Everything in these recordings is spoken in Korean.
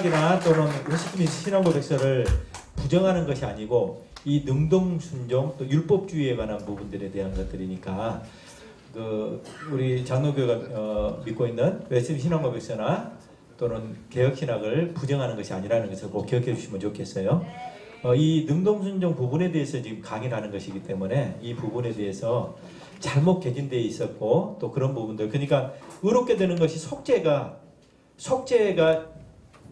개혁신학이나 또는 회심민 신앙고백서를 부정하는 것이 아니고 이 능동순종 또 율법주의에 관한 부분들에 대한 것들이니까 우리 장로교가 믿고 있는 회심 신앙고백서나 또는 개혁신학을 부정하는 것이 아니라는 것을 꼭 기억해 주시면 좋겠어요. 이 능동순종 부분에 대해서 지금 강의를 하는 것이기 때문에 이 부분에 대해서 잘못 개진되어 있었고 또 그런 부분들, 그러니까 의롭게 되는 것이 속죄가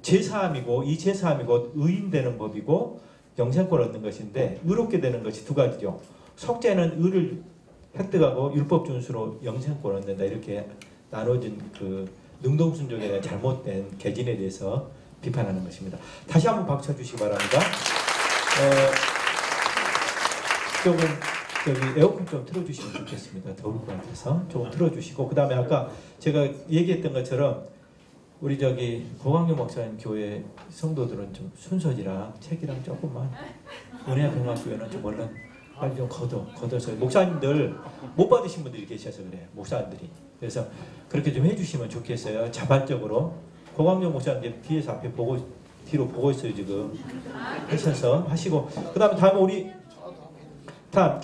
제사함이고 이 제사함이 곧 의인되는 법이고 영생권 얻는 것인데 의롭게 되는 것이 두 가지죠. 속죄는 의를 획득하고 율법 준수로 영생권 얻는다, 이렇게 나눠진 그 능동순종에 대한 잘못된 개진에 대해서 비판하는 것입니다. 다시 한번 박수 쳐주시기 바랍니다. 조금 에어컨 좀 틀어주시면 좋겠습니다. 더울 것 같아서 조금 틀어주시고, 그 다음에 아까 제가 얘기했던 것처럼 우리 고광용 목사님 교회 성도들은 좀 순서지랑 책이랑 조금만 은혜병합교회는 좀 얼른 빨리 좀 걷어서 목사님들 못 받으신 분들이 계셔서 그래요. 목사님들이. 그래서 그렇게 좀 해주시면 좋겠어요. 자발적으로. 고광용 목사님 뒤에서 앞에 뒤로 보고 있어요. 지금 하셔서 하시고, 그 다음에 우리 다음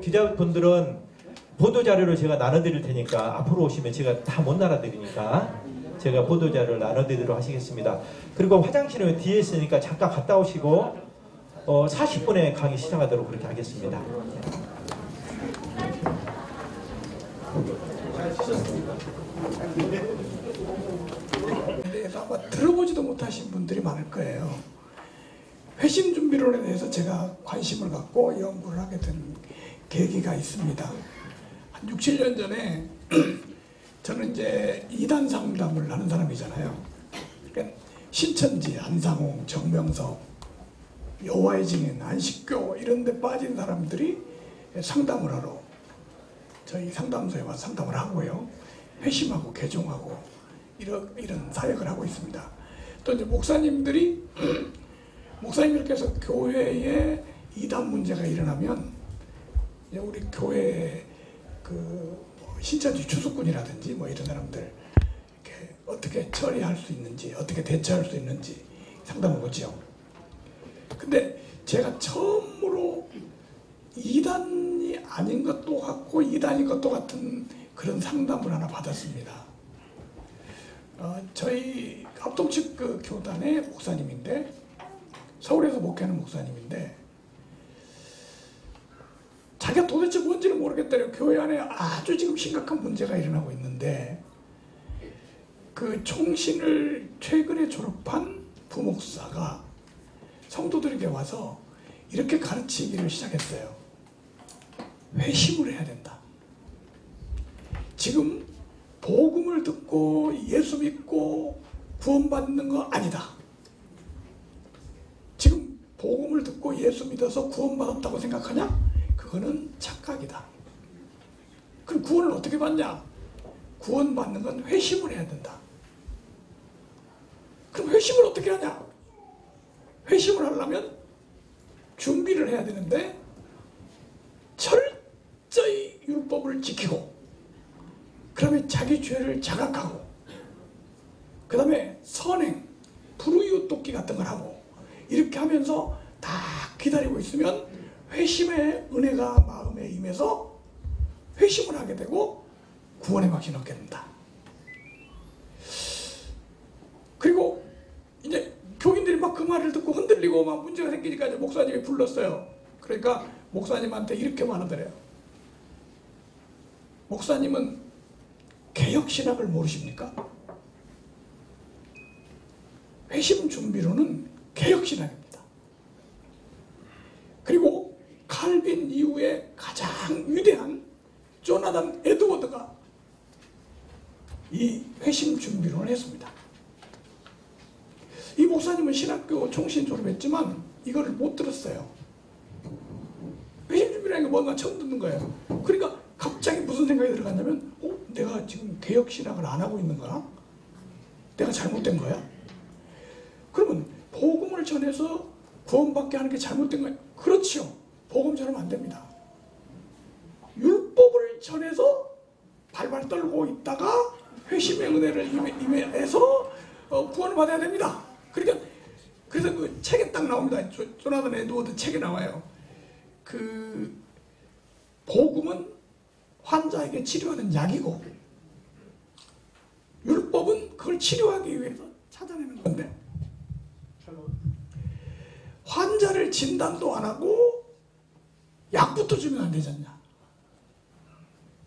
기자분들은 보도자료를 제가 나눠드릴 테니까 앞으로 오시면 제가 다 못 나눠드리니까 제가 보도자료를 나눠드리도록 하시겠습니다. 그리고 화장실은 뒤에 있으니까 잠깐 갔다 오시고 40분에 강의 시작하도록 그렇게 하겠습니다. 아마 들어보지도 못하신 분들이 많을 거예요. 회심 준비론에 대해서 제가 관심을 갖고 연구를 하게 된 계기가 있습니다. 한 6, 7년 전에 저는 이제 이단 상담을 하는 사람이잖아요. 그러니까 신천지, 안상홍, 정명석, 여호와의 증인, 안식교 이런 데 빠진 사람들이 상담을 하러 저희 상담소에 와서 상담을 하고요. 회심하고 개종하고 이런 사역을 하고 있습니다. 또 이제 목사님들께서 교회에 이단 문제가 일어나면 이제 우리 교회 신천지 추수꾼이라든지 이런 사람들 이렇게 어떻게 처리할 수 있는지, 어떻게 대처할 수 있는지 상담을 보죠. 근데 제가 처음으로 이단이 아닌 것도 같고 이단인 것도 같은 그런 상담을 하나 받았습니다. 저희 합동측 교단의 목사님인데, 서울에서 목회하는 목사님인데, 자기가 도대체 뭔지를 모르겠다요. 교회 안에 아주 지금 심각한 문제가 일어나고 있는데, 그 총신을 최근에 졸업한 부목사가 성도들에게 와서 이렇게 가르치기를 시작했어요. 회심을 해야 된다. 지금 복음을 듣고 예수 믿고 구원받는 거 아니다. 지금 복음을 듣고 예수 믿어서 구원받았다고 생각하냐? 그거는 착각이다. 그럼 구원을 어떻게 받냐? 구원받는 건 회심을 해야 된다. 그럼 회심을 어떻게 하냐? 회심을 하려면 준비를 해야 되는데 철저히 율법을 지키고, 그 다음에 자기 죄를 자각하고, 그 다음에 선행, 불의웃 돕기 같은 걸 하고, 이렇게 하면서 다 기다리고 있으면 회심의 은혜가 마음에 임해서 회심을 하게 되고 구원의 확신을 얻게 된다. 그리고 이제 교인들이 막 그 말을 듣고 흔들리고 막 문제가 생기니까 이제 목사님이 불렀어요. 그러니까 목사님한테 이렇게 말하더래요. 목사님은 개혁신학을 모르십니까? 회심 준비로는 개혁신학입니다. 그리고 칼빈 이후에 가장 위대한 조나단 에드워드가 이 회심 준비론을 했습니다. 이 목사님은 신학교 총신 졸업했지만 이거를 못 들었어요. 회심 준비라는 게 뭔가 처음 듣는 거예요. 그러니까 갑자기 무슨 생각이 들어갔냐면, 내가 지금 개혁신학을 안 하고 있는 거야? 내가 잘못된 거야? 그러면 복음을 전해서 구원받게 하는 게 잘못된 거야? 그렇죠. 복음 전하면 안 됩니다. 율법을 전해서 발발 떨고 있다가 회심의 은혜를 임해서 구원을 받아야 됩니다. 그러니까 그래서 그 책에 딱 나옵니다. 조나단 에드워드 책에 나와요. 그 복음은 환자에게 치료하는 약이고 율법은 그걸 치료하기 위해서 찾아내는 건데 환자를 진단도 안 하고 약부터 주면 안 되잖냐.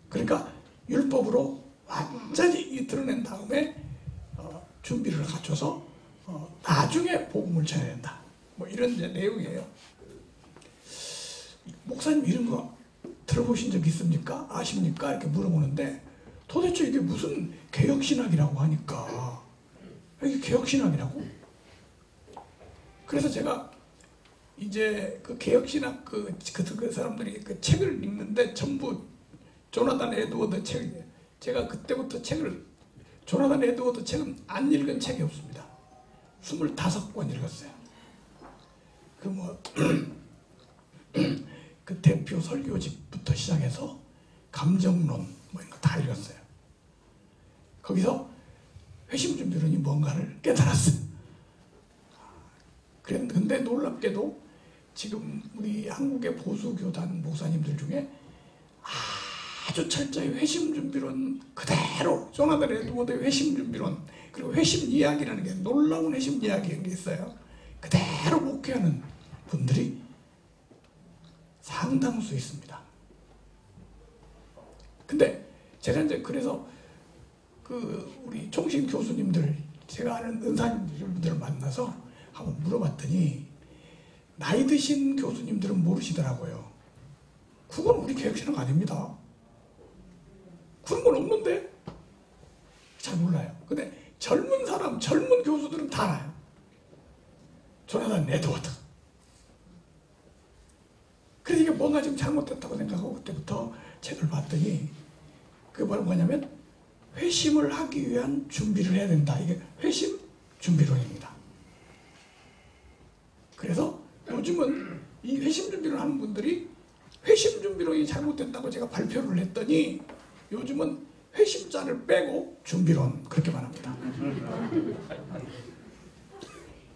그러니까 율법으로 완전히 드러낸 다음에 준비를 갖춰서 나중에 복음을 전해야 된다. 뭐 이런 이제 내용이에요. 목사님 이런 거 들어보신 적 있습니까? 아십니까? 이렇게 물어보는데 도대체 이게 무슨 개혁신학이라고 하니까 이게 개혁신학이라고? 그래서 제가 이제 그 개혁신학 그 사람들이 그 책을 읽는데 전부 조나단 에드워드 책이에요. 제가 그때부터 조나단 에드워드 책은 안 읽은 책이 없습니다. 25권 읽었어요. 그 뭐 그 대표 설교집부터 시작해서 감정론 뭐 이런 거 다 읽었어요. 거기서 회심준비론이 뭔가를 깨달았어요. 근데 놀랍게도 지금 우리 한국의 보수교단 목사님들 중에 아주 철저히 회심준비론 그대로 조나단 에드워드의 회심준비론 그리고 회심 이야기라는 게 놀라운 회심 이야기라는 게 있어요. 그대로 목회하는 분들이 상당수 있습니다. 근데 제가 이제 그래서 그 우리 총신 교수님들 제가 아는 은사님들을 만나서 한번 물어봤더니 나이 드신 교수님들은 모르시더라고요. 그건 우리 개혁신학 아닙니다. 그런 건 없는데 잘 몰라요. 근데 젊은 사람, 젊은 교수들은 다 알아요. 조나단 에드워드. 그래서 이게 뭔가 좀 잘못됐다고 생각하고 그때부터 책을 봤더니 그게 바로 뭐냐면 회심을 하기 위한 준비를 해야 된다. 이게 회심 준비론입니다. 그래서 요즘은 이 회심 준비를 하는 분들이 회심 준비론이 잘못됐다고 제가 발표를 했더니 요즘은 회심자를 빼고 준비론 그렇게 말합니다.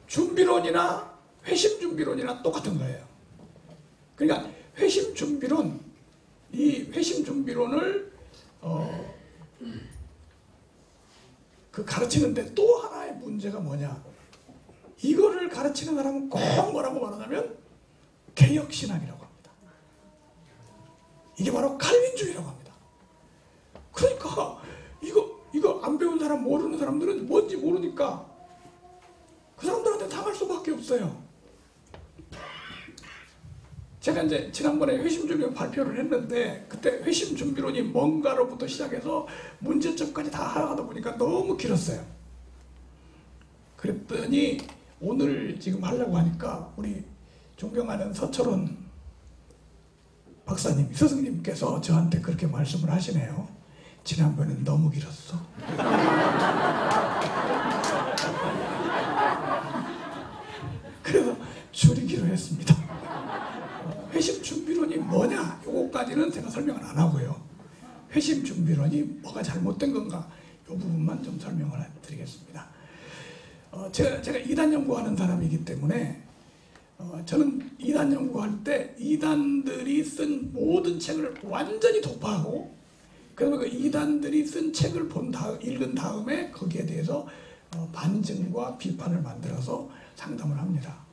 준비론이나 회심 준비론이나 똑같은 거예요. 그러니까 회심 준비론, 이 회심 준비론을 그 가르치는데 또 하나의 문제가 뭐냐? 이거를 가르치는 사람은 꼭 뭐라고 말하냐면 개혁신학이라고 합니다. 이게 바로 칼빈주의라고 합니다. 그러니까 이거 안 배운 사람 모르는 사람들은 뭔지 모르니까 그 사람들한테 당할 수밖에 없어요. 제가 이제 지난번에 회심준비론 발표를 했는데 그때 회심준비론이 뭔가로부터 시작해서 문제점까지 다 하다 보니까 너무 길었어요. 그랬더니 오늘 지금 하려고 하니까 우리 존경하는 서철원 박사님, 스승님께서 저한테 그렇게 말씀을 하시네요. 지난번에는 너무 길었어. 그래서 줄이기로 했습니다. 회심 준비론이 뭐냐? 요거까지는 제가 설명을 안 하고요. 회심 준비론이 뭐가 잘못된 건가? 요 부분만 좀 설명을 드리겠습니다. 제가 이단 연구하는 사람이기 때문에 저는 이단 연구할 때 이단들이 쓴 모든 책을 완전히 독파하고 그다음에 그 이단들이 쓴 책을 읽은 다음에 거기에 대해서 반증과 비판을 만들어서 상담을 합니다.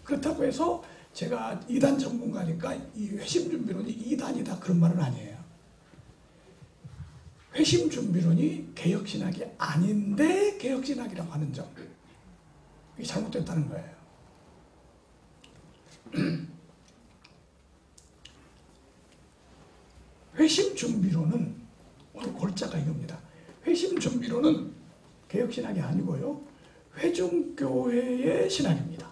그렇다고 해서 제가 이단 전문가니까 이 회심준비론이 이단이다 그런 말은 아니에요. 회심준비론이 개혁신학이 아닌데 개혁신학이라고 하는 점, 이게 잘못됐다는 거예요. 회심준비론은 오늘 골자가 이겁니다. 회심준비론은 개혁신학이 아니고요, 회중교회의 신학입니다.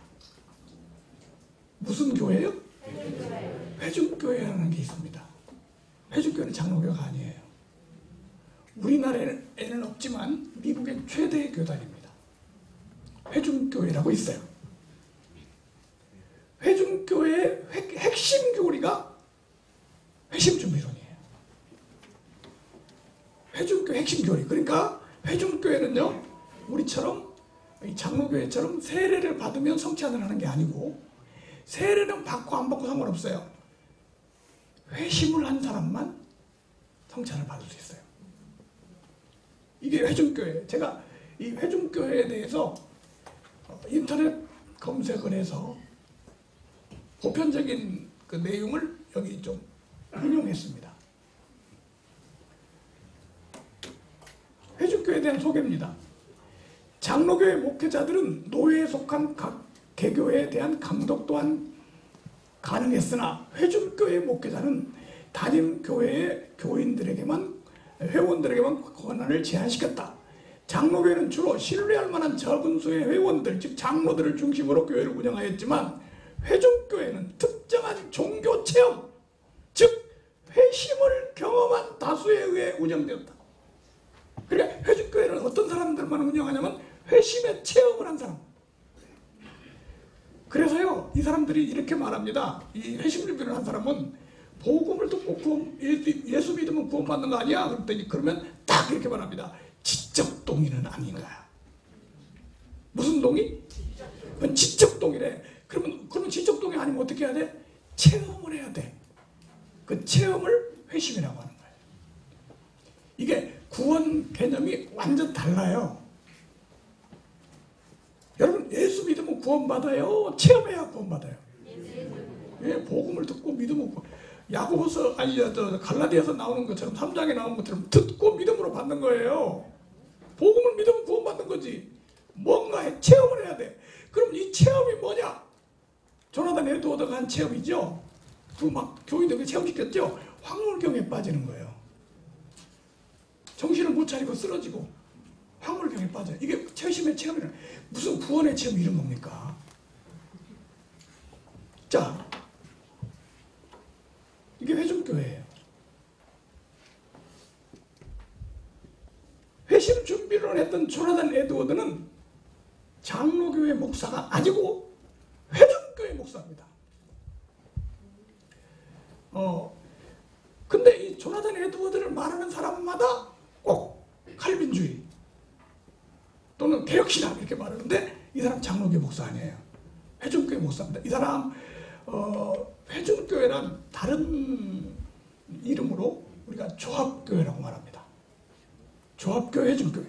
무슨 교회요? 회중교회라는 게 있습니다. 회중교회는 장로교가 아니에요. 우리나라에는 없지만 미국의 최대 교단입니다. 회중교회라고 있어요. 회중교회의 핵심 교리가 회심준비론이에요. 회중교회 핵심 교리. 그러니까 회중교회는요, 우리처럼 이 장로교회처럼 세례를 받으면 성취하는 하는 게 아니고, 세례는 받고 안 받고 상관없어요. 회심을 한 사람만 성찬을 받을 수 있어요. 이게 회중교회. 제가 이 회중교회에 대해서 인터넷 검색을 해서 보편적인 그 내용을 여기 좀 인용했습니다. 회중교회에 대한 소개입니다. 장로교회 목회자들은 노예에 속한 각 개교회에 대한 감독 또한 가능했으나, 회중교회 목회자는 담임 교회의 회원들에게만 권한을 제한시켰다. 장로교회는 주로 신뢰할 만한 적은 수의 회원들, 즉 장로들을 중심으로 교회를 운영하였지만, 회중교회는 특정한 종교 체험, 즉 회심을 경험한 다수에 의해 운영되었다. 그러니까 회중교회는 어떤 사람들만 운영하냐면 회심의 체험을 한 사람. 그래서요, 이 사람들이 이렇게 말합니다. 이 회심 준비를 한 사람은 복음을 듣고 예수 믿으면 구원받는 거 아니야? 그랬더니, 그러면 딱 이렇게 말합니다. 지적 동의는 아닌 거야. 무슨 동의? 그건 지적 동의래. 그러면 지적 동의 아니면 어떻게 해야 돼? 체험을 해야 돼. 그 체험을 회심이라고 하는 거예요. 이게 구원 개념이 완전 달라요. 여러분, 예수 믿으면 구원받아요? 체험해야 구원받아요? 예, 복음을 듣고 믿으면 야고보서 갈라디아서 나오는 것처럼, 3장에 나오는 것처럼 듣고 믿음으로 받는 거예요. 복음을 믿으면 구원받는 거지. 뭔가 체험을 해야 돼. 그럼 이 체험이 뭐냐? 조나단 에드워드가 한 체험이죠. 그 막 교인들에게 체험시켰죠. 황홀경에 빠지는 거예요. 정신을 못 차리고 쓰러지고 황홀경에 빠져요. 이게 최심의 체험이라. 무슨 구원의 체험 이런 겁니까? 자, 이게 회중교회예요. 회심 준비를 했던 조나단 에드워드는 장로교회 목사가 아니고 회중교회 목사입니다. 근데 이 조나단 에드워드를 말하는 사람마다 꼭 칼빈주의 또는 개혁신학 이렇게 말하는데, 이 사람 장로교회 목사 아니에요. 회중교회 목사입니다. 이 사람 회중교회란 다른 이름으로 우리가 조합교회라고 말합니다. 조합교회, 회중교회.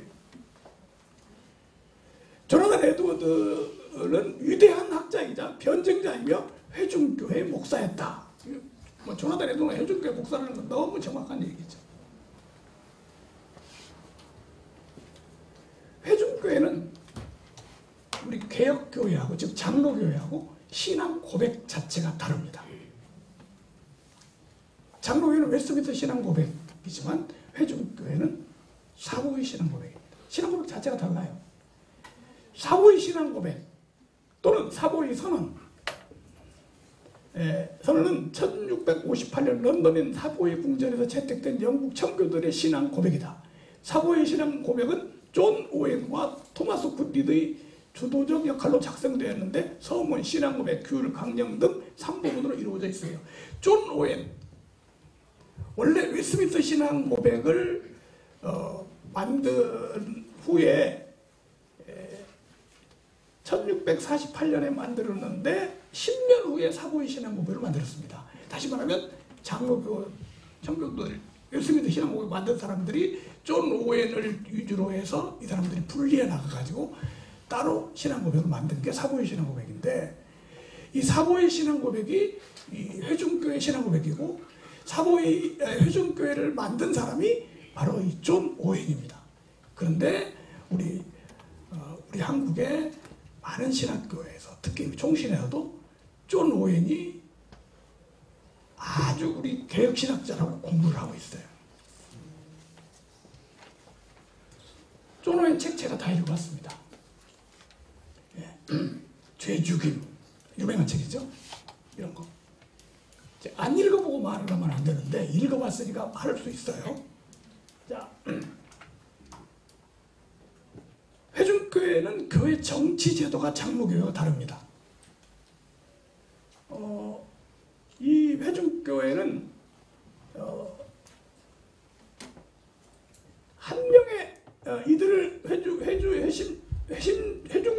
조나단 에드워드는 위대한 학자이자 변증자이며 회중교회 목사였다. 조나단 에드워드가 회중교회 목사라는 건 너무 정확한 얘기죠. 회중교회는 우리 개혁교회하고, 즉 장로교회하고 신앙 고백 자체가 다릅니다. 장로교회는 웨스트민스터 신앙 고백이지만 회중교회는 사보의 신앙 고백입니다. 신앙 고백 자체가 달라요. 사보의 신앙 고백 또는 사보의 선언. 선언은 1658년 런던인 사보의 궁전에서 채택된 영국 청교들의 신앙 고백이다. 사보의 신앙 고백은 존 오웬과 토마스 굿리드의 주도적 역할로 작성되었는데, 서문, 신앙 고백, 규율, 강령 등 3부분으로 이루어져 있어요. 존 오웬, 원래 웨스트민스터 신앙 고백을 만든 후에 1648년에 만들었는데 10년 후에 사보의 신앙 고백을 만들었습니다. 다시 말하면 장로교 청교도들 웨스트민스터 신앙 고백 만든 사람들이 존 오웬을 위주로 해서 이 사람들이 분리해 나가가지고 따로 신앙 고백을 만든 게 사보의 신앙 고백인데, 이 사보의 신앙 고백이 이 회중교회 신앙 고백이고, 사보의 회중교회를 만든 사람이 바로 이 존 오웬입니다. 그런데 우리 한국의 많은 신학교에서, 특히 총신에서도 존 오웬이 아주 우리 개혁신학자라고 공부를 하고 있어요. 존 오웬 책 제가 다 읽어봤습니다. 죄죽임, 유명한 책이죠. 이런 거. 안 읽어보고 말을 하면 안 되는데 읽어봤으니까 말할 수 있어요. 자, 회중교회는 교회 정치 제도가 장로교회와 다릅니다. 이 회중교회는 한 명의 이들을 회중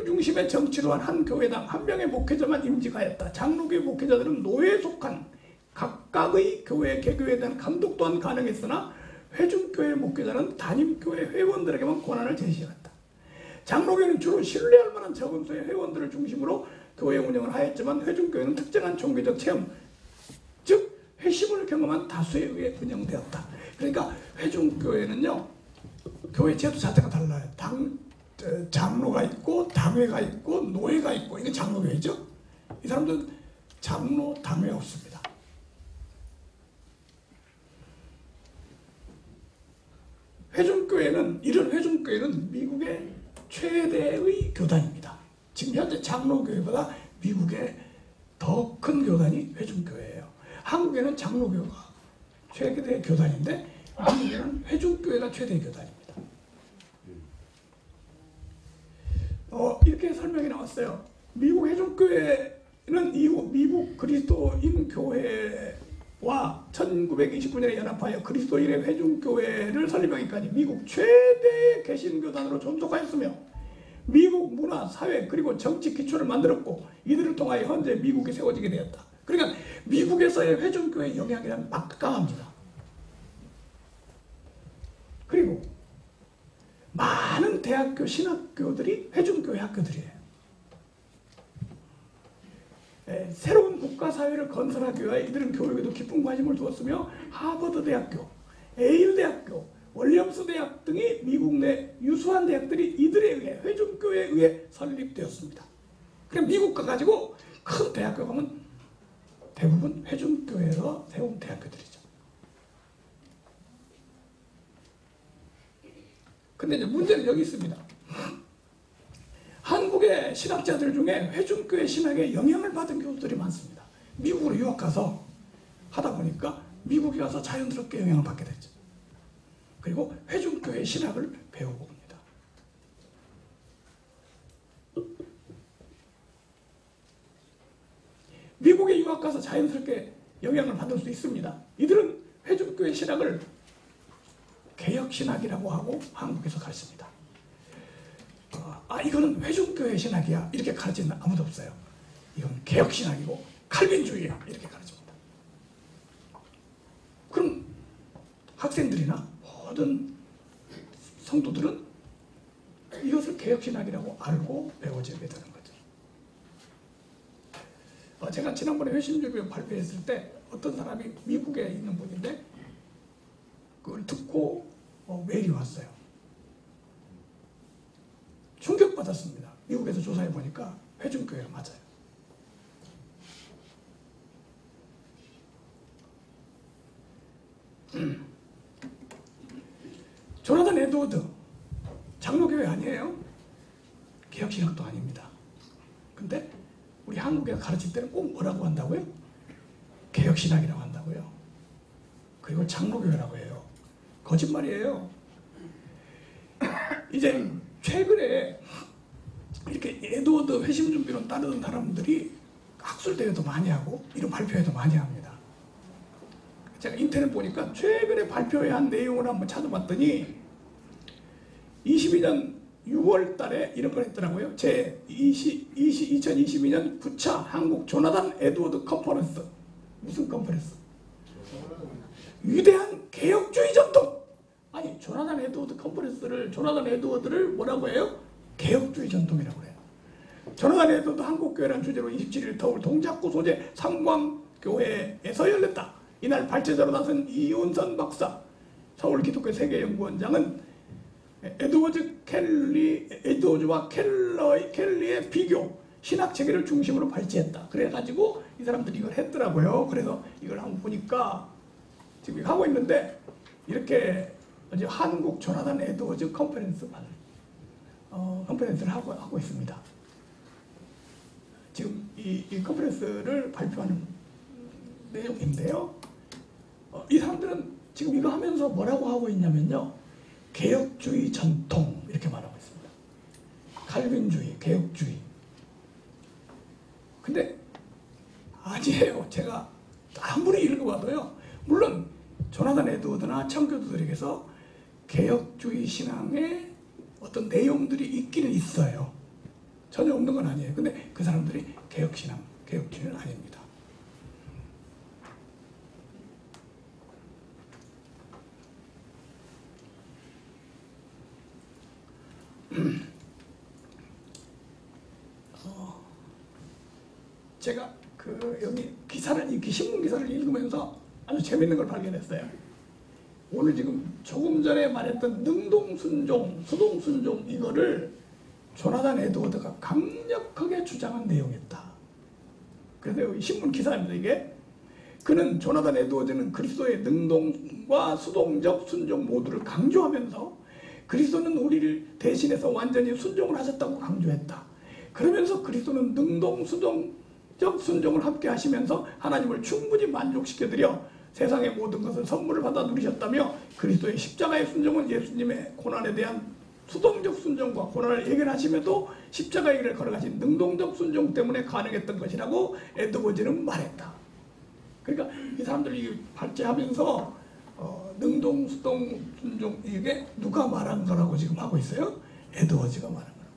중심의 정치로 한 교회당 한 명의 목회자만 임직하였다. 장로교 목회자들은 노예에 속한 각각의 교회 개교에 대한 감독 또한 가능했으나 회중교회 목회자는 담임교회 회원들에게만 권한을 제시했다. 장로교회는 주로 신뢰할 만한 적은 수의 회원들을 중심으로 교회 운영을 하였지만 회중교회는 특정한 종교적 체험, 즉 회심을 경험한 다수에 의해 운영되었다. 그러니까 회중교회는요, 교회 제도 자체가 달라요. 장로가 있고 당회가 있고 노예가 있고, 이게 장로교회죠. 이 사람들은 장로 당회 없습니다. 이런 회중교회는 미국의 최대의 교단입니다. 지금 현재 장로교회보다 미국의 더 큰 교단이 회중교회예요. 한국에는 장로교회가 최대 교단인데 미국에는 회중교회가 최대 교단입니다. 이렇게 설명이 나왔어요. 미국 회중교회는 이후 미국 그리스도인 교회와 1929년에 연합하여 그리스도인의 회중교회를 설립하기까지 미국 최대 개신교단으로 존속하였으며 미국 문화, 사회 그리고 정치 기초를 만들었고 이들을 통하여 현재 미국이 세워지게 되었다. 그러니까 미국에서의 회중교회의 영향이란 막강합니다. 그리고 많은 대학교 신학교들이 회중교회 학교들이에요. 새로운 국가사회를 건설하기 위해 이들은 교육에도 깊은 관심을 두었으며 하버드 대학교, 에일 대학교, 월리엄스 대학 등이 미국 내 유수한 대학들이 이들에 의해 회중교회에 의해 설립되었습니다. 그럼 미국 가가지고 큰 대학교 가면 대부분 회중교회에서 세운 대학교들이죠. 근데 이제 문제는 여기 있습니다. 한국의 신학자들 중에 회중교회 신학에 영향을 받은 교수들이 많습니다. 미국으로 유학 가서 하다 보니까 미국에 가서 자연스럽게 영향을 받게 됐죠. 그리고 회중교회 신학을 배우고 옵니다. 미국에 유학 가서 자연스럽게 영향을 받을 수 있습니다. 이들은 회중교회 신학을 개혁신학이라고 하고 한국에서 가르칩니다. 이거는 회중교회 신학이야 이렇게 가르치는 아무도 없어요. 이건 개혁신학이고 칼빈주의야 이렇게 가르칩니다. 그럼 학생들이나 모든 성도들은 이것을 개혁신학이라고 알고 배워지게 되는 거죠. 제가 지난번에 회심주교 발표했을 때 어떤 사람이 미국에 있는 분인데 그걸 듣고 메일이 왔어요. 충격받았습니다. 미국에서 조사해 보니까 회중교회가 맞아요. 조나단 에드워드 장로교회 아니에요? 개혁신학도 아닙니다. 근데 우리 한국에 가르칠 때는 꼭 뭐라고 한다고요? 개혁신학이라고 한다고요. 그리고 장로교회라고 해요. 거짓말이에요. 이제 최근에 이렇게 에드워드 회심준비론 따르는 사람들이 학술대회도 많이 하고 이런 발표회도 많이 합니다. 제가 인터넷 보니까 최근에 발표한 내용을 한번 찾아봤더니 22년 6월 달에 이런 걸 했더라고요. 2022년 9차 한국 조나단 에드워드 컨퍼런스. 무슨 컨퍼런스? 위대한 개혁주의 전통. 아니 조나단 에드워드를 뭐라고 해요? 개혁주의 전통이라고 해요. 조나단 에드워드 한국교회라는 주제로 27일 서울 동작구 소재 삼광교회에서 열렸다. 이날 발제자로 나선 이윤선 박사, 서울 기독교 세계연구원장은 에드워즈와 켈리의 비교, 신학 체계를 중심으로 발제했다. 그래가지고 이 사람들이 이걸 했더라고요. 그래서 이걸 한번 보니까 지금 하고 있는데 이렇게 이제 한국 조나단 에드워즈 컨퍼런스를 하고 있습니다. 지금 이 컨퍼런스를 발표하는 내용인데요. 이 사람들은 지금 이거 하면서 뭐라고 하고 있냐면요. 개혁주의 전통 이렇게 말하고 있습니다. 칼빈주의, 개혁주의. 근데 아니에요. 제가 아무리 읽어봐도요. 물론 조나단 에드워드나 청교도들에게서 개혁주의 신앙의 어떤 내용들이 있기는 있어요. 전혀 없는 건 아니에요. 근데 그 사람들이 개혁신앙, 개혁주의는 아닙니다. 제가 여기 신문 기사를 읽으면서 아주 재밌는 걸 발견했어요. 오늘 지금 조금 전에 말했던 능동순종, 수동순종 이거를 조나단 에드워드가 강력하게 주장한 내용이었다. 그래서 여기 신문 기사입니다. 이게 그는 조나단 에드워드는 그리스도의 능동과 수동적 순종 모두를 강조하면서 그리스도는 우리를 대신해서 완전히 순종을 하셨다고 강조했다. 그러면서 그리스도는 능동, 수동적 순종을 함께 하시면서 하나님을 충분히 만족시켜드려 세상의 모든 것을 선물을 받아 누리셨다며 그리스도의 십자가의 순종은 예수님의 고난에 대한 수동적 순종과 고난을 해결하심에도 십자가의 길을 걸어가신 능동적 순종 때문에 가능했던 것이라고 에드워즈는 말했다. 그러니까 이 사람들이 발제하면서 능동, 수동, 순종 이게 누가 말한 거라고 지금 하고 있어요? 에드워즈가 말한 거라고.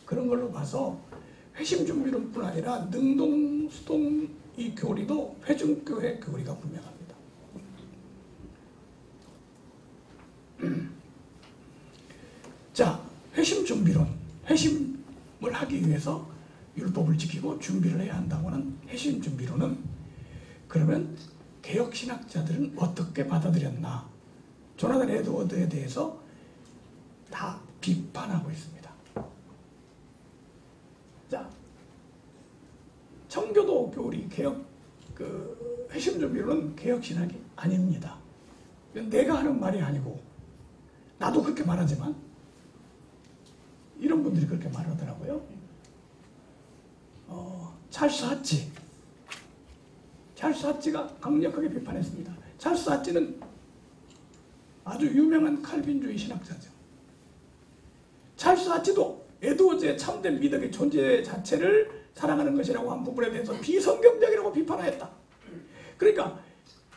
그런 걸로 봐서 회심준비론뿐 아니라 능동, 수동 이 교리도 회중교회 교리가 분명합니다. 자, 회심준비론. 회심을 하기 위해서 율법을 지키고 준비를 해야 한다고는 회심준비론은 그러면 개혁신학자들은 어떻게 받아들였나? 조나단 에드워드에 대해서 다 비판하고 있습니다. 자, 청교도 교리 개혁 회심준비론은 개혁신학이 아닙니다. 내가 하는 말이 아니고 나도 그렇게 말하지만 이런 분들이 그렇게 말하더라고요. 찰스 하찌가 강력하게 비판했습니다. 찰스 하찌는 아주 유명한 칼빈주의 신학자죠. 찰스 하찌도 에드워즈의 참된 미덕의 존재 자체를 사랑하는 것이라고 한 부분에 대해서 비성경적이라고 비판하였다. 그러니까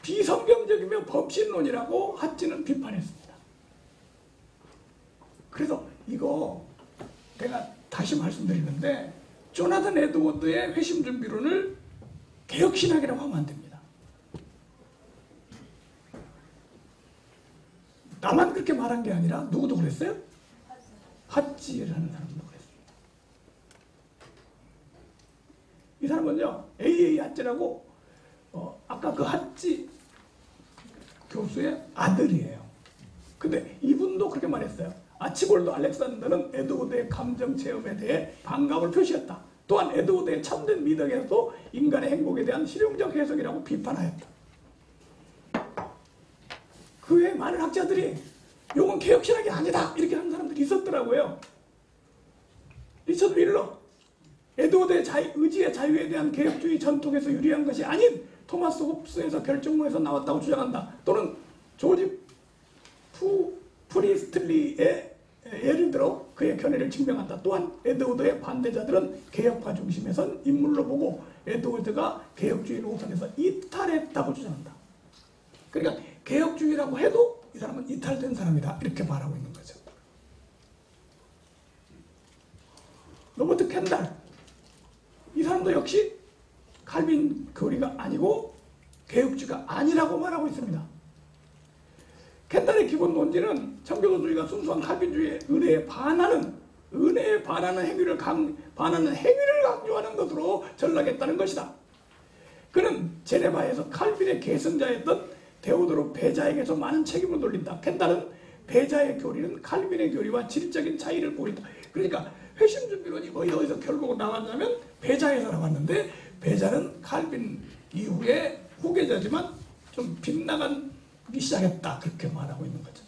비성경적이며 범신론이라고 하찌는 비판했습니다. 그래서 이거 내가 다시 말씀드리는데 조나단 에드워드의 회심준비론을 개혁신학이라고 하면 안 됩니다. 나만 그렇게 말한 게 아니라 누구도 그랬어요? 하찌라는 사람도 그랬습니다. 이 사람은요 AA 하찌라고 아까 그 하찌 교수의 아들이에요. 근데 이분도 그렇게 말했어요. 아치볼드 알렉산더는 에드워드의 감정 체험에 대해 반감을 표시했다. 또한 에드워드의 참된 미덕에서도 인간의 행복에 대한 실용적 해석이라고 비판하였다. 그 외에 많은 학자들이 이건 개혁신학이 아니다 이렇게 하는 사람들이 있었더라고요. 리처드 밀러, 에드워드의 의지의 자유에 대한 개혁주의 전통에서 유리한 것이 아닌 토마스 홉스에서 결정문에서 나왔다고 주장한다. 또는 조지 프리스틀리의 예를 들어 그의 견해를 증명한다. 또한 에드워드의 반대자들은 개혁파 중심에 선 인물로 보고 에드워드가 개혁주의 노선에서 이탈했다고 주장한다. 그러니까 개혁주의라고 해도 이 사람은 이탈된 사람이다 이렇게 말하고 있는 거죠. 로버트 켄달, 이 사람도 역시 칼빈 교리가 아니고 개혁주의가 아니라고 말하고 있습니다. 켄달의 기본 논지는 청교도주의가 순수한 칼빈주의의 은혜에 반하는 행위를 강조하는 것으로 전락했다는 것이다. 그는 제네바에서 칼빈의 계승자였던 데오도로 베자에게서 많은 책임을 돌린다. 켄달은 베자의 교리는 칼빈의 교리와 질적인 차이를 보인다. 그러니까 회심준비론이 어디서 결국 나왔냐면 베자에서 나왔는데 베자는 칼빈 이후의 후계자지만 좀 빗나간 시작했다 그렇게 말하고 있는 거죠.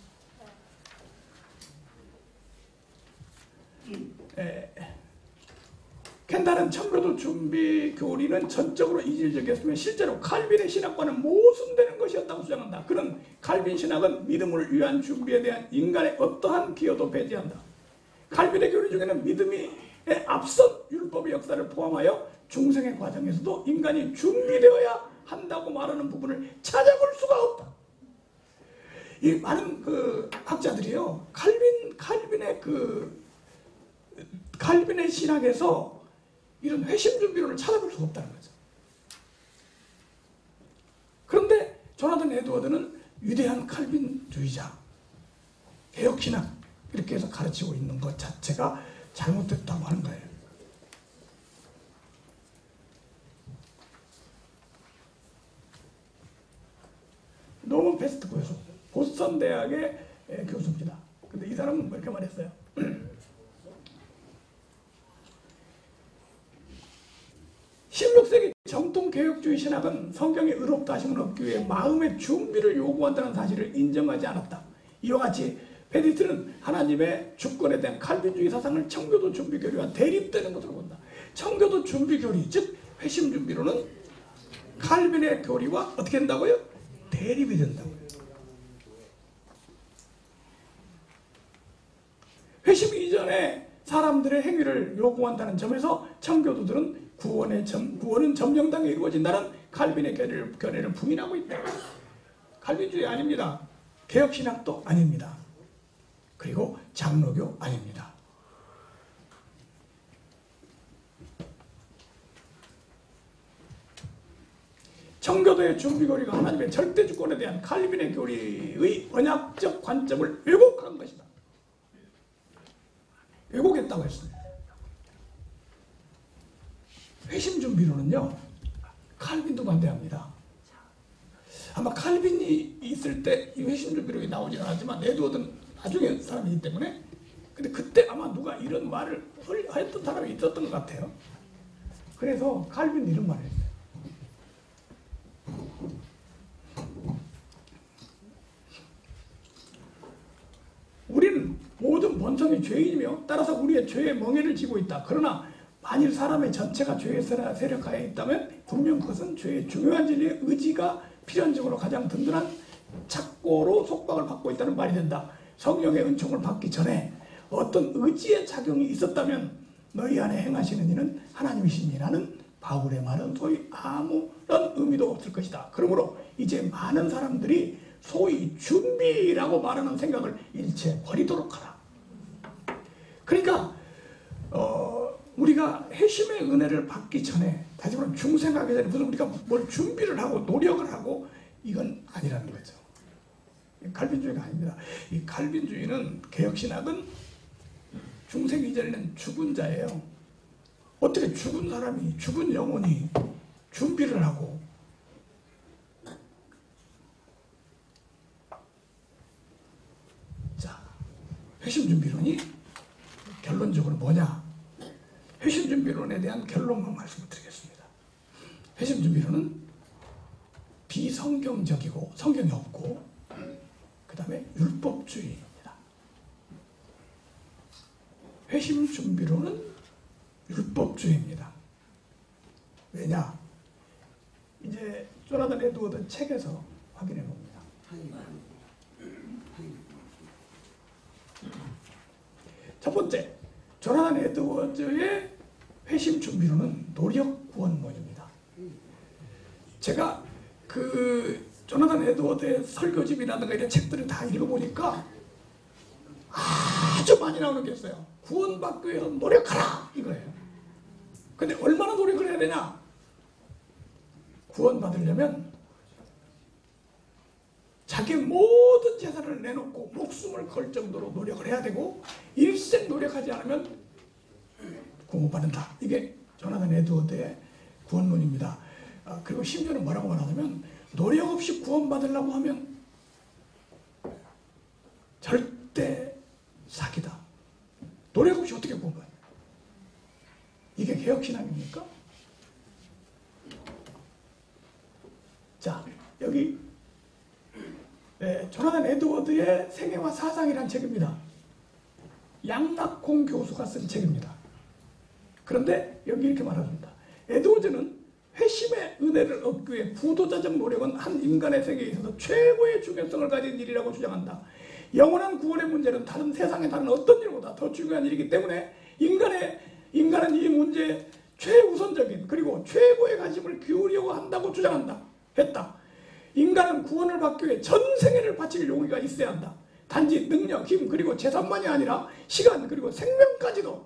켄달은 청교도 준비 교리는 전적으로 이질적이었으며 실제로 칼빈의 신학과는 모순되는 것이었다고 주장한다. 그는 칼빈 신학은 믿음을 위한 준비에 대한 인간의 어떠한 기여도 배제한다. 칼빈의 교리 중에는 믿음에 앞선 율법의 역사를 포함하여 중생의 과정에서도 인간이 준비되어야 한다고 말하는 부분을 찾아볼 수가 없다. 이 많은 그 학자들이요, 칼빈의 신학에서 이런 회심 준비론을 찾아볼 수가 없다는 거죠. 그런데 조나단 에드워드는 위대한 칼빈주의자, 개혁신학 이렇게 해서 가르치고 있는 것 자체가 잘못됐다고 하는 거예요. 노먼 패스트 교수, 보스턴 대학의 교수입니다. 근데 이 사람은 뭐 이렇게 말했어요. 16세기 정통 개혁주의 신학은 성경의 의롭다 하심을 얻기 위해 마음의 준비를 요구한다는 사실을 인정하지 않았다. 이와 같이 베디트는 하나님의 주권에 대한 칼빈주의 사상을 청교도 준비교리와 대립되는 것으로 본다. 청교도 준비교리, 즉 회심 준비론은 칼빈의 교리와 어떻게 된다고요? 대립이 된다고요. 회심 이전에 사람들의 행위를 요구한다는 점에서 청교도들은 구원은 점령당에 이루어진다는 칼빈의 견해를 부인하고 있다. 칼빈주의 아닙니다. 개혁신학도 아닙니다. 그리고 장로교 아닙니다. 청교도의 준비교리가 하나님의 절대 주권에 대한 칼빈의 교리의 언약적 관점을 왜곡한 것이다. 왜곡했다고 했습니다. 회심 준비론은요, 칼빈도 반대합니다. 아마 칼빈이 있을 때 이 회심 준비론이 나오진 않았지만 에드워드는 나중에 사람이기 때문에, 근데 그때 아마 누가 이런 말을 했던 사람이 있었던 것 같아요. 그래서 칼빈이 이런 말을 했어요. 우리는 모든 본성이 죄인이며 따라서 우리의 죄의 멍에를 지고 있다. 그러나 만일 사람의 전체가 죄의 세력하에 있다면 분명 그것은 죄의 중요한 진리의 의지가 필연적으로 가장 든든한 착고로 속박을 받고 있다는 말이 된다. 성령의 은총을 받기 전에 어떤 의지의 작용이 있었다면 너희 안에 행하시는 이는 하나님이시니 라는 바울의 말은 소위 아무런 의미도 없을 것이다. 그러므로 이제 많은 사람들이 소위 준비라고 말하는 생각을 일체 버리도록 하라. 그러니까 우리가 회심의 은혜를 받기 전에, 다시 말하면 중생하기 전에 무슨 우리가 뭘 준비를 하고 노력을 하고, 이건 아니라는 거죠. 칼빈주의가 아닙니다. 이 칼빈주의는, 개혁신학은 중생 이전에는 죽은 자예요. 어떻게 죽은 사람이, 죽은 영혼이 준비를 하고, 자, 회심 준비론이 결론적으로 뭐냐? 회심 준비론에 대한 결론만 말씀을 드리겠습니다. 회심 준비론은 비성경적이고 성경이 없고, 그 다음에 율법주의입니다. 회심 준비론은 율법주의입니다. 왜냐? 이제 조나단 에드워드 책에서 확인해 봅니다. 첫 번째, 조나단 에드워드의 회심 준비론은 노력 구원론입니다. 제가 그 조나단 에드워드의 설교집이라든가 이런 책들을 다 읽어보니까 아주 많이 나오는 게 있어요. 구원받기 위해서 노력하라 이거예요. 근데 얼마나 노력을 해야 되냐? 구원받으려면 자기 모든 재산을 내놓고 목숨을 걸 정도로 노력을 해야 되고, 일생 노력하지 않으면 구원받는다. 이게 조나단 에드워드의 구원론입니다. 그리고 심지어는 뭐라고 말하냐면, 노력 없이 구원받으려고 하면 절대 사기다. 노력 없이 어떻게 구원받냐? 이게 개혁신학입니까? 자, 여기 조나단 에드워드의 생애와 사상이라는 책입니다. 양낙콩 교수가 쓴 책입니다. 그런데 여기 이렇게 말합니다. 에드워드는 회심의 은혜를 얻기 위해 부도자적 노력은 한 인간의 세계에 있어서 최고의 중요성을 가진 일이라고 주장한다. 영원한 구원의 문제는 다른 세상의 다른 어떤 일보다 더 중요한 일이기 때문에 인간은 이 문제에 최우선적인 그리고 최고의 관심을 기울이려고 한다고 주장한다. 했다. 인간은 구원을 받기 위해 전생애를 바칠 용의가 있어야 한다. 단지 능력, 힘, 그리고 재산만이 아니라 시간, 그리고 생명까지도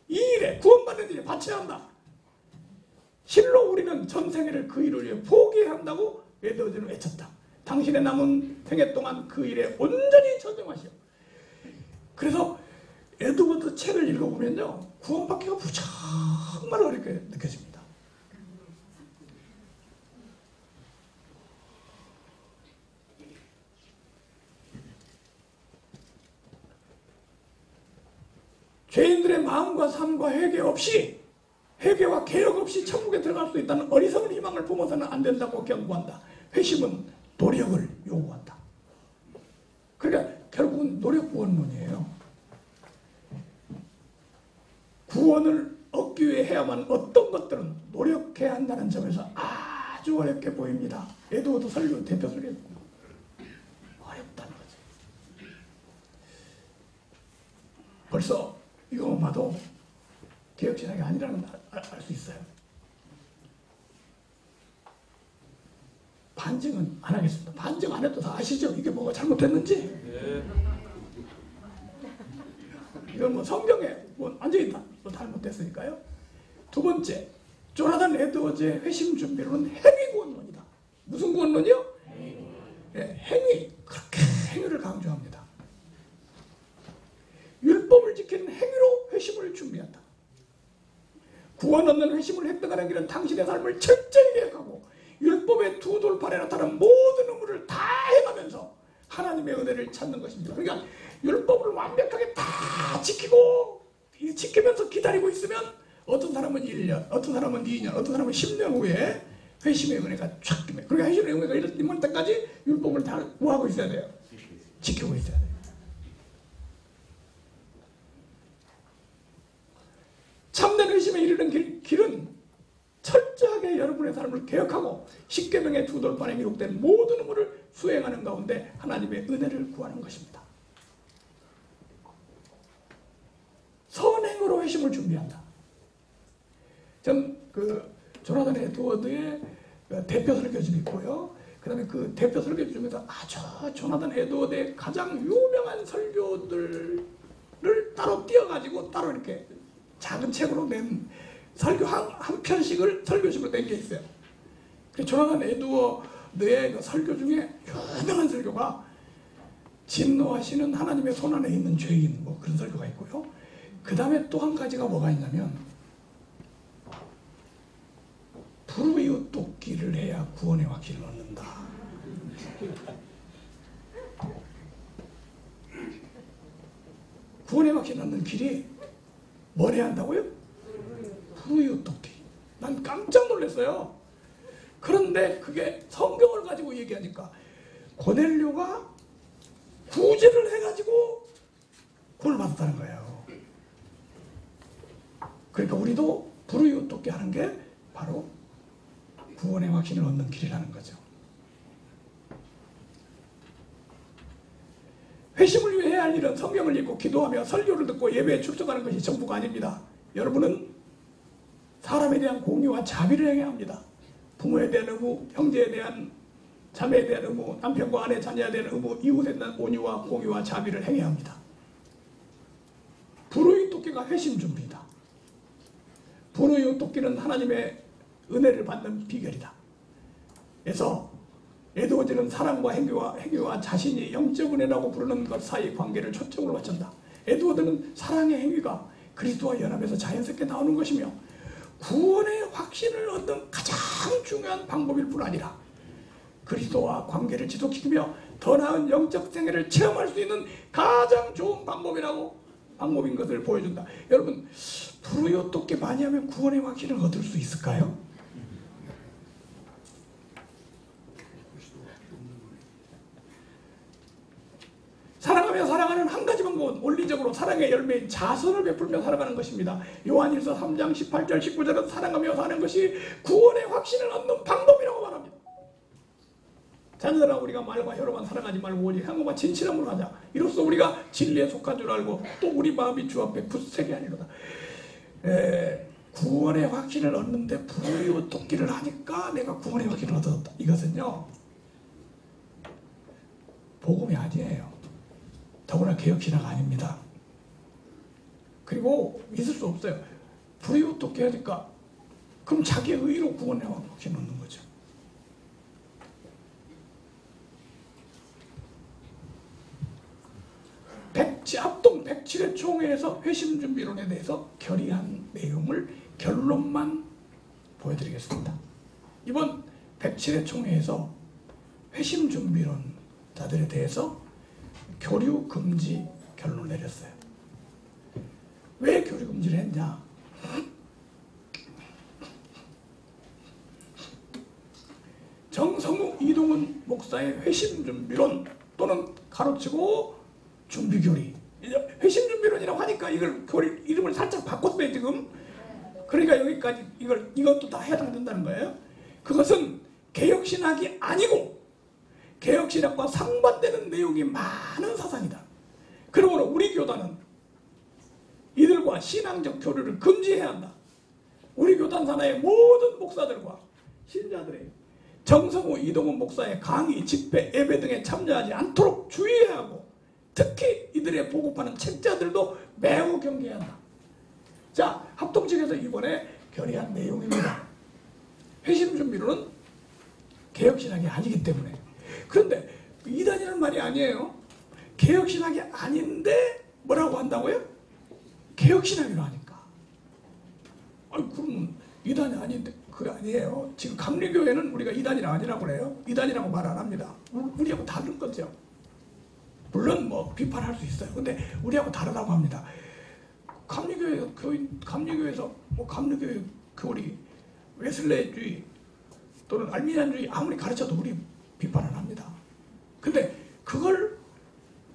이 일에, 구원받는 일에 바쳐야 한다. 실로 우리는 전생애를 그 일을 위해 포기해야 한다고 에드워즈는 외쳤다. 당신의 남은 생애 동안 그 일에 온전히 전념하시오. 그래서 에드워드 책을 읽어보면요, 구원받기가 정말 어렵게 느껴집니다. 죄인들의 마음과 삶과 회개 없이, 회개와 개혁 없이 천국에 들어갈 수 있다는 어리석은 희망을 품어서는 안 된다고 경고한다. 회심은 노력을 요구한다. 그러니까 결국은 노력 구원론이에요. 구원을 얻기 위해 해야만 어떤 것들은 노력해야 한다는 점에서 아주 어렵게 보입니다. 에드워드 설교 대표 설교 어렵다는 거죠. 벌써 이거만 봐도 개혁신학이 아니라는 걸 알 수 있어요. 반증은 안 하겠습니다. 반증 안 해도 다 아시죠? 이게 뭐가 잘못됐는지. 네. 이건 뭐 성경에 뭐 앉아있다. 뭐 잘못됐으니까요. 두 번째, 조나단 에드워즈의 회심 준비론은 행위 구원론이다. 무슨 구원론이요? 네, 행위. 그렇게 행위를 강조합니다. 율법을 지키는 행위로 회심을 준비한다. 구원 얻는 회심을 획득하는 길은 당신의 삶을 철저히 계획하고 율법의 두 돌판에 나타난 모든 의무를 다 행하면서 하나님의 은혜를 찾는 것입니다. 그러니까 율법을 완벽하게 다 지키면서 기다리고 있으면 어떤 사람은 1년, 어떤 사람은 2년, 어떤 사람은 10년 후에 회심의 은혜가 쫙 깁니다. 그러니까 회심의 은혜가 이럴 때까지 율법을 다 뭐하고 있어야 돼요? 지키고 있어야 돼요. 참된 회심에 이르는 길은 철저하게 여러분의 삶을 개혁하고 십계명의 두 돌판에 기록된 모든 의무를 수행하는 가운데 하나님의 은혜를 구하는 것입니다. 선행으로 회심을 준비한다. 전 조나단 에드워드의 대표 설교 좀 있고요. 그 다음에 그 대표 설교 중에서 아주 조나단 에드워드의 가장 유명한 설교들을 따로 띄어가지고 따로 이렇게 작은 책으로 낸 설교 한 편씩을 설교식으로 낸 게 있어요. 조나단 에드워드의 설교 중에 유명한 설교가 진노하시는 하나님의 손안에 있는 죄인, 뭐 그런 설교가 있고요. 그 다음에 또 한 가지가 뭐가 있냐면 불의웃 돕기를 해야 구원의 확신을 얻는다. 구원의 확신을 얻는 길이 뭘 해야 한다고요? 불의웃 돕기. 난 깜짝 놀랐어요. 그런데 그게 성경을 가지고 얘기하니까 고넬료가 구제를 해가지고 구원을 받았다는 거예요. 그러니까 우리도 불의웃 돕기 하는 게 바로 구원의 확신을 얻는 길이라는 거죠. 회심을 위해 해야 할 일은 성경을 읽고 기도하며 설교를 듣고 예배에 출석하는 것이 전부가 아닙니다. 여러분은 사람에 대한 공유와 자비를 행해야 합니다. 부모에 대한 의무, 형제에 대한, 자매에 대한 의무, 남편과 아내, 자녀에 대한 의무, 이웃에 대한 온유와 공유와 자비를 행해야 합니다. 불의웃 돕기가 회심 준비이다. 불의웃 돕기는 하나님의 은혜를 받는 비결이다. 그래서 에드워즈는 사랑과 행위와 자신이 영적 은혜라고 부르는 것 사이 관계를 초점으로 맞춘다. 에드워드는 사랑의 행위가 그리스도와 연합해서 자연스럽게 나오는 것이며 구원의 확신을 얻는 가장 중요한 방법일 뿐 아니라 그리스도와 관계를 지속시키며 더 나은 영적 생애를 체험할 수 있는 가장 좋은 방법인 것을 보여준다. 여러분, 불의웃 돕기 많이 하면 구원의 확신을 얻을 수 있을까요? 사랑하며 살아가는 한 가지 방법은 원리적으로 사랑의 열매인 자선을 베풀며 살아가는 것입니다. 요한일서 3장 18절 19절은 사랑하며 사는 것이 구원의 확신을 얻는 방법이라고 말합니다. 자녀들아 우리가 말과 혀로만 사랑하지 말고 오직 행함과 진실함으로 하자. 이로써 우리가 진리에 속한 줄 알고 또 우리 마음이 주 앞에 굳세게 하리로다. 구원의 확신을 얻는데 불의웃 돕기를 하니까 내가 구원의 확신을 얻었다. 이것은요 아니에요. 더구나 개혁신화가 아닙니다. 그리고 있을 수 없어요. 불이 어떻게 해야 될까? 그럼 자기 의로 구원해 놓는 거죠. 합동 107회 총회에서 회심준비론에 대해서 결의한 내용을 결론만 보여드리겠습니다. 이번 107회 총회에서 회심준비론자들에 대해서 교류 금지 결론을 내렸어요. 왜 교류 금지를 했냐? 정성우 이동훈 목사의 회심준비론 또는 가로치고 준비교리. 회심준비론이라고 하니까 이걸 교리 이름을 살짝 바꿨어요 지금. 그러니까 여기까지 이것도 다 해당된다는 거예요. 그것은 개혁신학이 아니고 개혁신학과 상반되는 내용이 많은 사상이다. 그러므로 우리 교단은 이들과 신앙적 교류를 금지해야 한다. 우리 교단 산하의 모든 목사들과 신자들의 정성우 이동훈 목사의 강의, 집회, 예배 등에 참여하지 않도록 주의해야 하고 특히 이들의 보급하는 책자들도 매우 경계해야 한다. 자, 합동측에서 이번에 결의한 내용입니다. 회심준비론은 개혁신학이 아니기 때문에. 그런데 이단이라는 말이 아니에요. 개혁신학이 아닌데 뭐라고 한다고요? 개혁신학이라 하니까. 그럼 이단이 아닌데 그게 아니에요. 지금 감리교회는 우리가 이단이라 아니라고 그래요. 이단이라고 말 안 합니다. 우리하고 다른 거죠. 물론 뭐 비판할 수 있어요. 근데 우리하고 다르다고 합니다. 감리교회에서 뭐 감리교회 교리, 웨슬레주의 또는 알미니안주의 아무리 가르쳐도 우리 비판을 합니다. 근데 그걸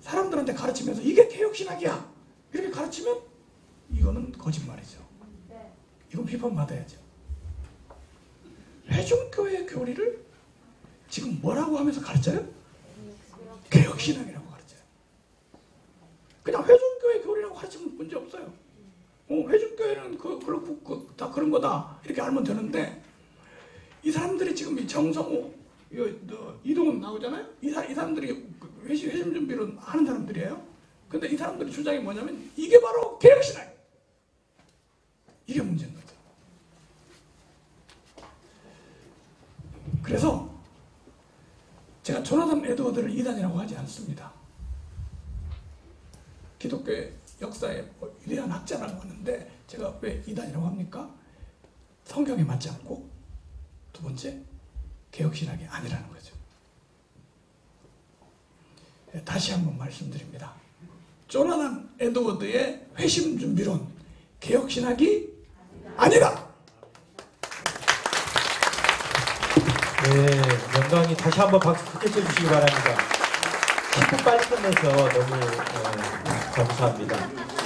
사람들한테 가르치면서 이게 개혁신학이야 이렇게 가르치면 이거는 거짓말이죠. 이건 비판받아야죠. 회중교회 교리를 지금 뭐라고 하면서 가르쳐요? 개혁신학이라고 가르쳐요. 그냥 회중교회 교리라고 가르치면 문제 없어요. 회중교회는 다 그런 거다 이렇게 알면 되는데 이 사람들이 지금 이 정성우 이동훈 나오잖아요. 이 사람들이 회심 준비론 하는 사람들이에요. 근데 이 사람들의 주장이 뭐냐면 이게 바로 개혁신학. 이게 문제인 거죠. 그래서 제가 조나단 에드워드를 이단이라고 하지 않습니다. 기독교의 역사의 위대한 학자라고 하는데 제가 왜 이단이라고 합니까? 성경에 맞지 않고 두 번째 개혁신학이 아니라는 거죠. 다시 한번 말씀드립니다. 조나단 에드워드의 회심준비론 개혁신학이 아니다. 네, 영광이 다시 한번 박수 크게 쳐주시기 바랍니다. 10분 빨리 끝내서 너무 감사합니다.